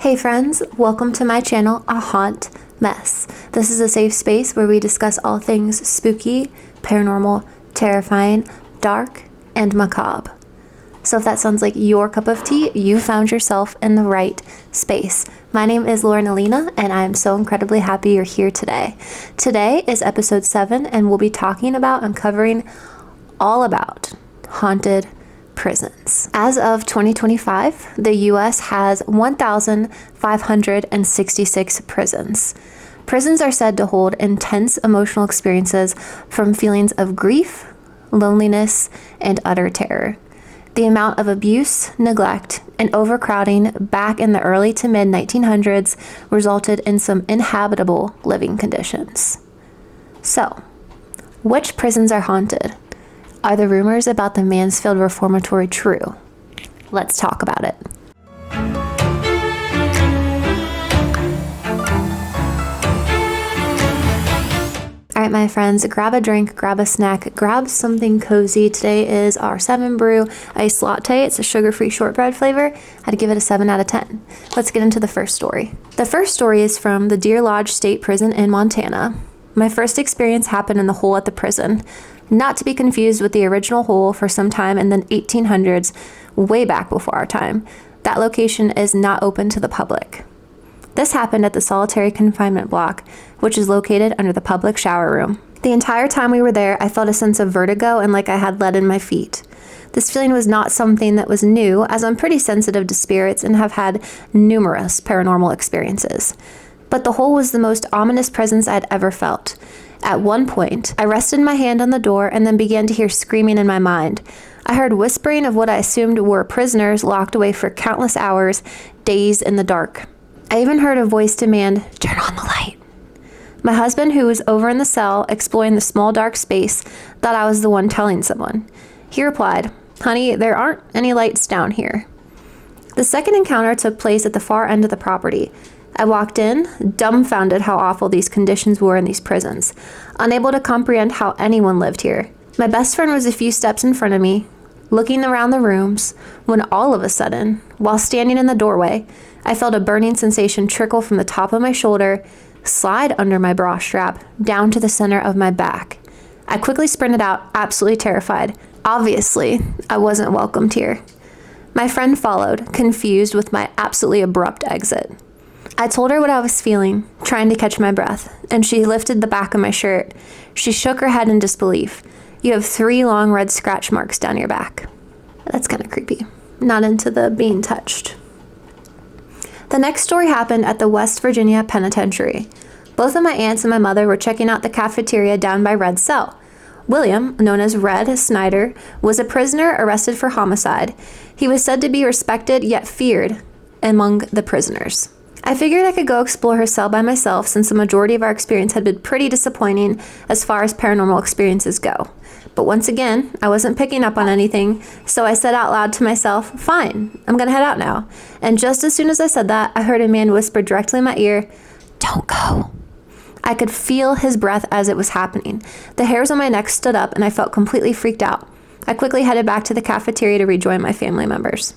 Hey friends, welcome to my channel, aHauntMess. This is a safe space where we discuss all things spooky, paranormal, terrifying, dark, and macabre. So if that sounds like your cup of tea, you found yourself in the right space. My name is Lauren Alina, and I am so incredibly happy you're here today. Today is episode 7, and we'll be talking about uncovering all about haunted prisons. As of 2025, the U.S. has 1,566 prisons. Prisons are said to hold intense emotional experiences from feelings of grief, loneliness, and utter terror. The amount of abuse, neglect, and overcrowding back in the early to mid 1900s resulted in some inhabitable living conditions. So, which prisons are haunted? Are the rumors about the Mansfield Reformatory true? Let's talk about it. All right, my friends, grab a drink, grab a snack, grab something cozy. Today is our 7 Brew iced latte. It's a sugar-free shortbread flavor. I'd give it a 7 out of 10. Let's get into the first story. The first story is from the Deer Lodge State Prison in Montana. My first experience happened in the hole at the prison, not to be confused with the original hole for some time in the 1800s, way back before our time. That location is not open to the public. This happened at the solitary confinement block, which is located under the public shower room. The entire time we were there, I felt a sense of vertigo and like I had lead in my feet. This feeling was not something that was new, as I'm pretty sensitive to spirits and have had numerous paranormal experiences. But the hole was the most ominous presence I'd ever felt. At one point, I rested my hand on the door and then began to hear screaming in my mind. I heard whispering of what I assumed were prisoners locked away for countless hours, dazed in the dark. I even heard a voice demand, "Turn on the light." My husband, who was over in the cell exploring the small dark space, thought I was the one telling someone. He replied, "Honey, there aren't any lights down here." The second encounter took place at the far end of the property. I walked in, dumbfounded how awful these conditions were in these prisons, unable to comprehend how anyone lived here. My best friend was a few steps in front of me, looking around the rooms, when all of a sudden, while standing in the doorway, I felt a burning sensation trickle from the top of my shoulder, slide under my bra strap, down to the center of my back. I quickly sprinted out, absolutely terrified. Obviously, I wasn't welcomed here. My friend followed, confused with my absolutely abrupt exit. I told her what I was feeling, trying to catch my breath, and she lifted the back of my shirt. She shook her head in disbelief. "You have 3 long red scratch marks down your back." That's kind of creepy. Not into the being touched. The next story happened at the West Virginia Penitentiary. Both of my aunts and my mother were checking out the cafeteria down by Red's cell. William, known as Red Snyder, was a prisoner arrested for homicide. He was said to be respected yet feared among the prisoners. I figured I could go explore her cell by myself since the majority of our experience had been pretty disappointing as far as paranormal experiences go. But once again, I wasn't picking up on anything, so I said out loud to myself, "Fine, I'm gonna head out now." And just as soon as I said that, I heard a man whisper directly in my ear, "Don't go." I could feel his breath as it was happening. The hairs on my neck stood up and I felt completely freaked out. I quickly headed back to the cafeteria to rejoin my family members.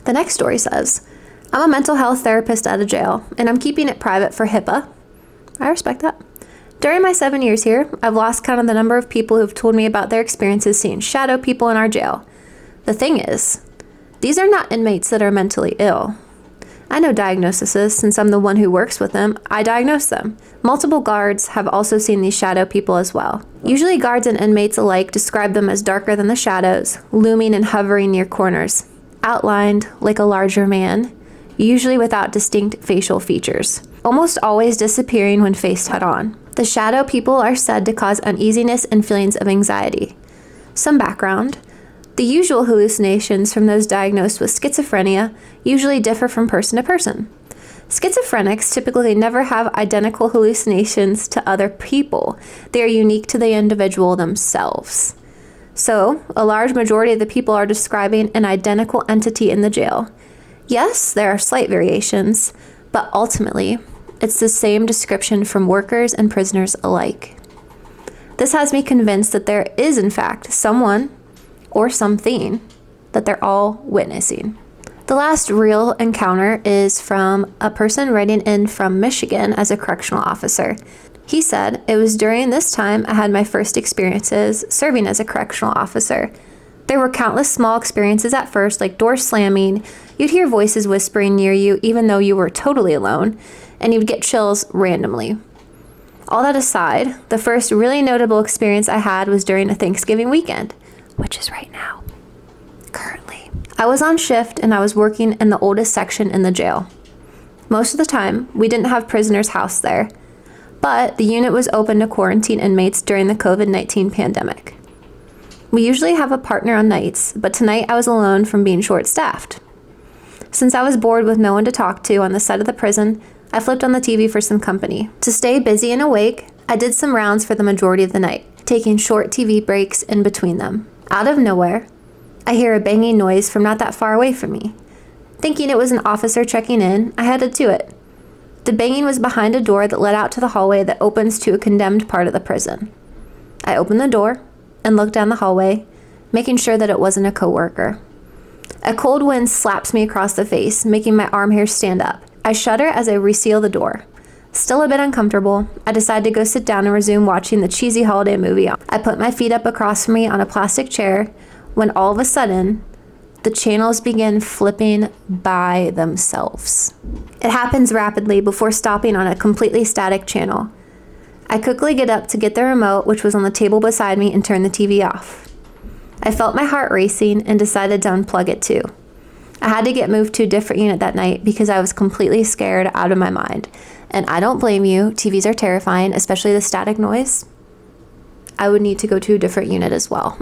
The next story says, "I'm a mental health therapist at a jail, and I'm keeping it private for HIPAA." I respect that. During my 7 years here, I've lost count of the number of people who've told me about their experiences seeing shadow people in our jail. The thing is, these are not inmates that are mentally ill. I know diagnoses since I'm the one who works with them. I diagnose them. Multiple guards have also seen these shadow people as well. Usually guards and inmates alike describe them as darker than the shadows, looming and hovering near corners, outlined like a larger man, usually without distinct facial features, almost always disappearing when faced head-on. The shadow people are said to cause uneasiness and feelings of anxiety. Some background. The usual hallucinations from those diagnosed with schizophrenia usually differ from person to person. Schizophrenics typically never have identical hallucinations to other people. They are unique to the individual themselves. So, a large majority of the people are describing an identical entity in the jail. Yes, there are slight variations, but ultimately, it's the same description from workers and prisoners alike. This has me convinced that there is, in fact, someone or something that they're all witnessing. The last real encounter is from a person writing in from Michigan as a correctional officer. He said, "It was during this time I had my first experiences serving as a correctional officer. There were countless small experiences at first, like doors slamming. You'd hear voices whispering near you even though you were totally alone, and you'd get chills randomly. All that aside, the first really notable experience I had was during a Thanksgiving weekend," which is right now, currently. "I was on shift and I was working in the oldest section in the jail. Most of the time, we didn't have prisoners housed there, but the unit was open to quarantine inmates during the COVID-19 pandemic. We usually have a partner on nights, but tonight I was alone from being short-staffed. Since I was bored with no one to talk to on the side of the prison, I flipped on the TV for some company. To stay busy and awake, I did some rounds for the majority of the night, taking short TV breaks in between them. Out of nowhere, I hear a banging noise from not that far away from me. Thinking it was an officer checking in, I headed to it. The banging was behind a door that led out to the hallway that opens to a condemned part of the prison. I opened the door and looked down the hallway, making sure that it wasn't a coworker. A cold wind slaps me across the face, making my arm hairs stand up. I shudder as I reseal the door. Still a bit uncomfortable, I decide to go sit down and resume watching the cheesy holiday movie. I put my feet up across from me on a plastic chair when all of a sudden, the channels begin flipping by themselves. It happens rapidly before stopping on a completely static channel. I quickly get up to get the remote, which was on the table beside me, and turn the TV off. I felt my heart racing and decided to unplug it too. I had to get moved to a different unit that night because I was completely scared out of my mind. And I don't blame you, TVs are terrifying, especially the static noise. I would need to go to a different unit as well."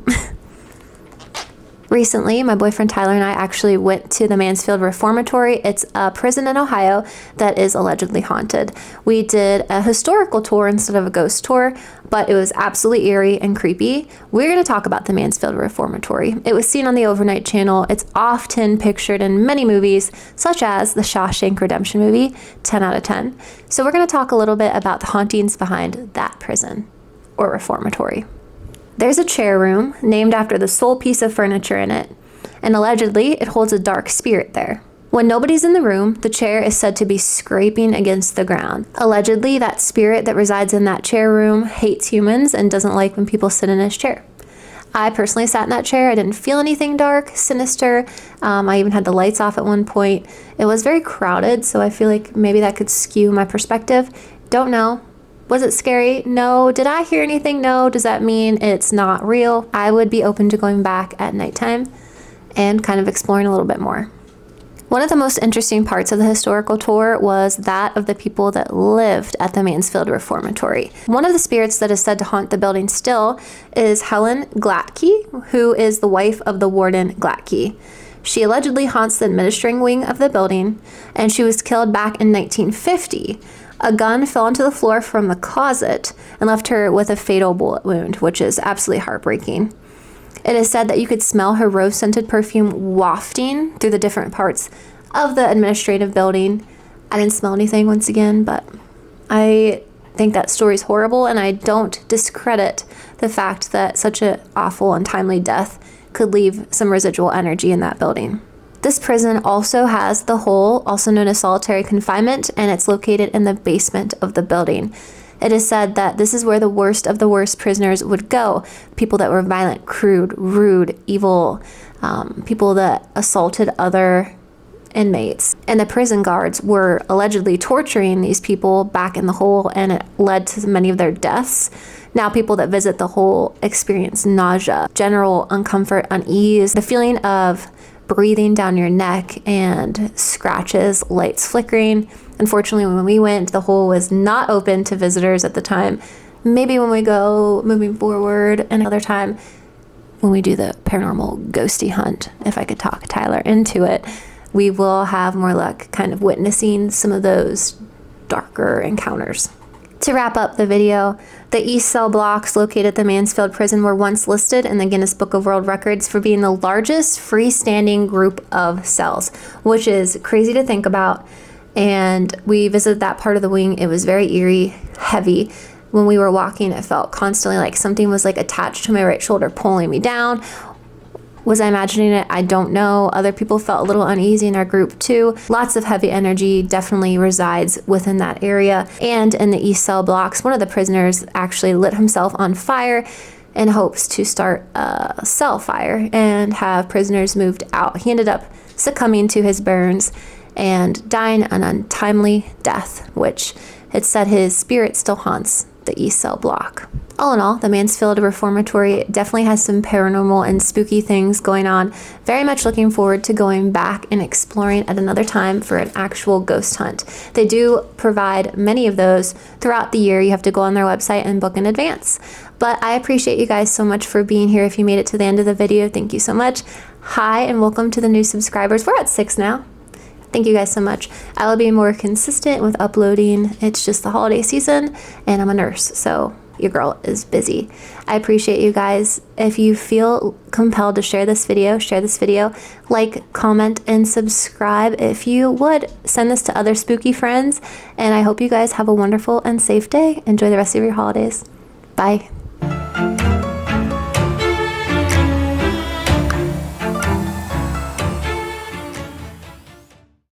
Recently, my boyfriend Tyler and I actually went to the Mansfield Reformatory. It's a prison in Ohio that is allegedly haunted. We did a historical tour instead of a ghost tour, but it was absolutely eerie and creepy. We're going to talk about the Mansfield Reformatory. It was seen on the Overnight Channel. It's often pictured in many movies, such as the Shawshank Redemption movie, 10 out of 10. So we're going to talk a little bit about the hauntings behind that prison or reformatory. There's a chair room named after the sole piece of furniture in it, and allegedly it holds a dark spirit there. When nobody's in the room, the chair is said to be scraping against the ground. Allegedly, that spirit that resides in that chair room hates humans and doesn't like when people sit in his chair. I personally sat in that chair. I didn't feel anything dark, sinister. I even had the lights off at one point. It was very crowded, so I feel like maybe that could skew my perspective. Don't know. Was it scary? No. Did I hear anything? No. Does that mean it's not real? I would be open to going back at nighttime and kind of exploring a little bit more. One of the most interesting parts of the historical tour was that of the people that lived at the Mansfield Reformatory. One of the spirits that is said to haunt the building still is Helen Glatke, who is the wife of the warden Glatke. She allegedly haunts the administrating wing of the building, and she was killed back in 1950. A gun fell onto the floor from the closet and left her with a fatal bullet wound, which is absolutely heartbreaking. It is said that you could smell her rose-scented perfume wafting through the different parts of the administrative building. I didn't smell anything once again, but I think that story's horrible, and I don't discredit the fact that such an awful, untimely death could leave some residual energy in that building. This prison also has the hole, also known as solitary confinement, and it's located in the basement of the building. It is said that this is where the worst of the worst prisoners would go. People that were violent, crude, rude, evil, people that assaulted other inmates. And the prison guards were allegedly torturing these people back in the hole, and it led to many of their deaths. Now people that visit the hole experience nausea, general uncomfort, unease, the feeling of breathing down your neck, and scratches, lights flickering. Unfortunately, when we went, the hole was not open to visitors at the time. Maybe when we go moving forward, another time when we do the paranormal ghosty hunt, if I could talk Tyler into it, we will have more luck kind of witnessing some of those darker encounters. To wrap up the video, the East Cell blocks located at the Mansfield prison were once listed in the Guinness Book of World Records for being the largest freestanding group of cells, which is crazy to think about. And we visited that part of the wing. It was very eerie, heavy. When we were walking, it felt constantly like something was like attached to my right shoulder, pulling me down. Was I imagining it? I don't know. Other people felt a little uneasy in our group too. Lots of heavy energy definitely resides within that area. And in the east cell blocks, one of the prisoners actually lit himself on fire in hopes to start a cell fire and have prisoners moved out. He ended up succumbing to his burns and dying an untimely death, which it said his spirit still haunts the east cell block. All in all, the Mansfield Reformatory definitely has some paranormal and spooky things going on. Very much looking forward to going back and exploring at another time for an actual ghost hunt. They do provide many of those throughout the year. You have to go on their website and book in advance. But I appreciate you guys so much for being here. If you made it to the end of the video, thank you so much. Hi, and welcome to the new subscribers. We're at 6 now. Thank you guys so much. I will be more consistent with uploading. It's just the holiday season and I'm a nurse, so your girl is busy. I appreciate you guys. If you feel compelled to share this video, like, comment, and subscribe. If you would, send this to other spooky friends. And I hope you guys have a wonderful and safe day. Enjoy the rest of your holidays. Bye.